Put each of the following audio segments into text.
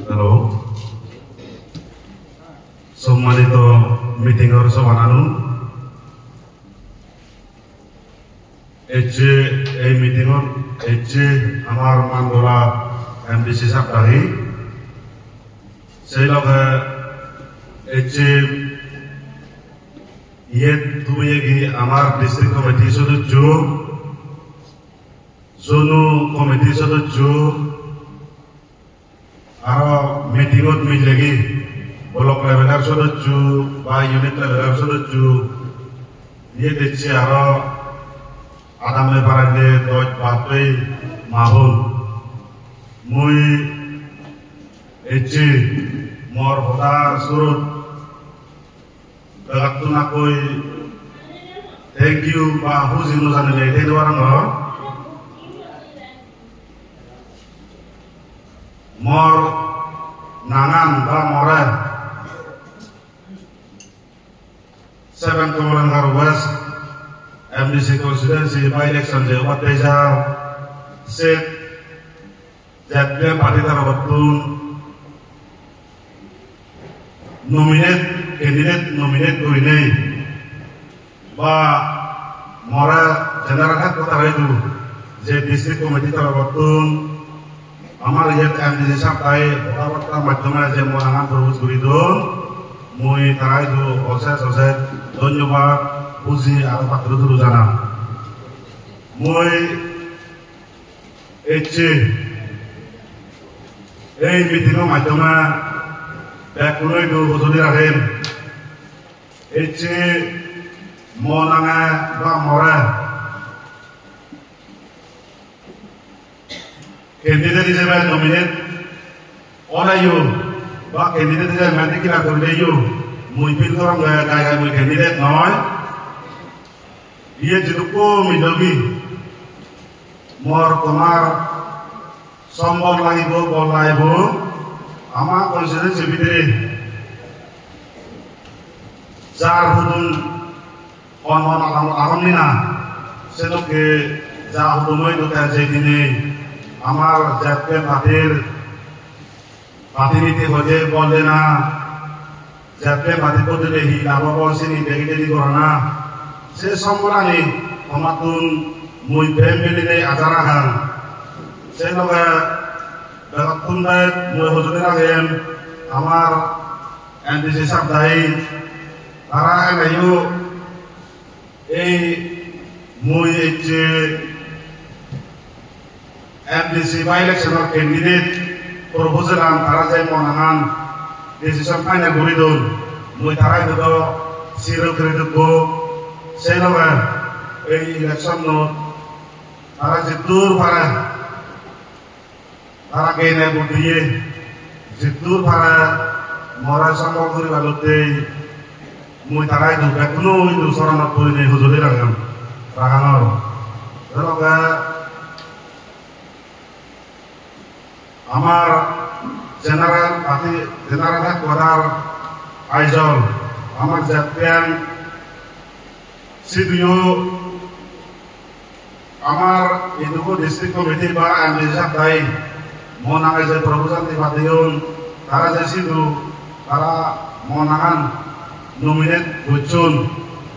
hello সম্মানিত মিটিংর সভানানু এই মিটিংত আমার মানগোলা এমডিসি সাপ্তাহি সেই লগে তুমিয়ে আমার ডিস্ট্রিক্ট কমিটি সদস্য জনু কমিটি সদস্য আর মিটিংত মিলেগি ব্লক লেভেলের সদস্য বা ইউনিট লেভেলের সদস্য ইয়ে দিচ্ছে আর আদামে পারাইলে দশ বাপে মাহুল মুই মোর হতার সুরত বেগাতুনাকৈ থ্যাংক ইউ বা হুজিনো জানিলে এটাই দেওয়ার মোর নানান বা মরে 7 Kamarangar West MDC constituency by election je Wateja set jatke party tara batun nominate koine ba mora general hat kota raidu je district committee tara batun আমার ইয়াত এমডিসি সাপ্তাহে কথাবার্তার মাধ্যমে যে মহান প্রভুজ করিদন মই তারাই অশেষ ধন্যবাদ বুঝি আর পাত্র জানাম মই এই মিটিংয়ের মাধ্যমে ব্যাকুলই হজলি রাখেন মনাঙা বা মরে candidate হিসেবে নমিনেট অনাইও বা ক্যান্ডিডেট হিসেবে মেনে কিনা করলেইও মুই ফিল করম গায় মুই ক্যান্ডিডেট নয় ইয়ে যেটুকু মিলবি মোর তোমার সম্বল লাগিব বল লাগিব আমার কনস্টিটিউয়েন্সি ভিতরে যার হুদুন আরামনি না সেটাকে যা হুদুমই দোকা যে দিনে আমার জাতীয় পার্টিনীতি হয়ে বলে না জাতীয় পার্টি পদ্ধতি হি লাভবর্ষিনী দেখি করোনা সে সম্বরানি সমাতুন মুই প্রেম বেলিনে আজারা খান সে লগে বেগতুনবাই মুই হজুরি রাখেন আমার এমডিসি সাপ্তাহি তারা এনাইও এই মুই MDC by election candidate proposal an tara jai monahan decision final guridon moi tarai do zero credit go seloga ei election no tara jitur para tara kene budiye jitur para mora sambol guri balote moi tarai do bekuno do sorana purine huzuli ragam raganor seloga আমার general party general headquarter Aizawl আমার জাতীয় সিডিও আমার এটুকু district committee বা MDC সাপ্তাহি মনাঙে যে proposal দিবাদিয়ন তারা যে সিডু তারা মনাঙান নমিনেট হচ্ছুন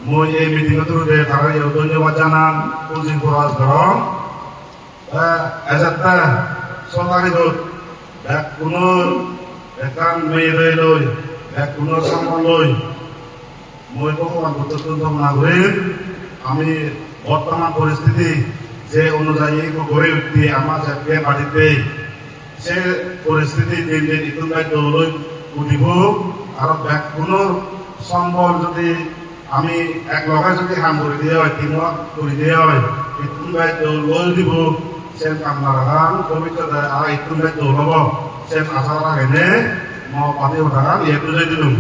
মই এই মিটিং থ্রুতে তারা ধন্যবাদ জানান পুঁজি খরচ ধরম এজাত্তা সরকারি কোনো একান মেয়ে লই কোনো সম্মান লই মই ভগবান বুদ্ধ নাগরিক আমি বর্তমান পরিস্থিতি যে অনুযায়ী গড়ে উঠতে আমার জাতীয় বাড়িতে সে পরিস্থিতি দিন দিন ইতিমধ্যে দৌড়ই উঠিব আর কোনো সম্বল যদি আমি এক লগে যদি কাম করে দিয়ে হয় তিনক করে দিয়ে হয় ইতিমধ্যে দৌড় দিব sen kamarahan komite da ai tunai do lobo sen asara gene mau pati udaran ya tu jadi dulu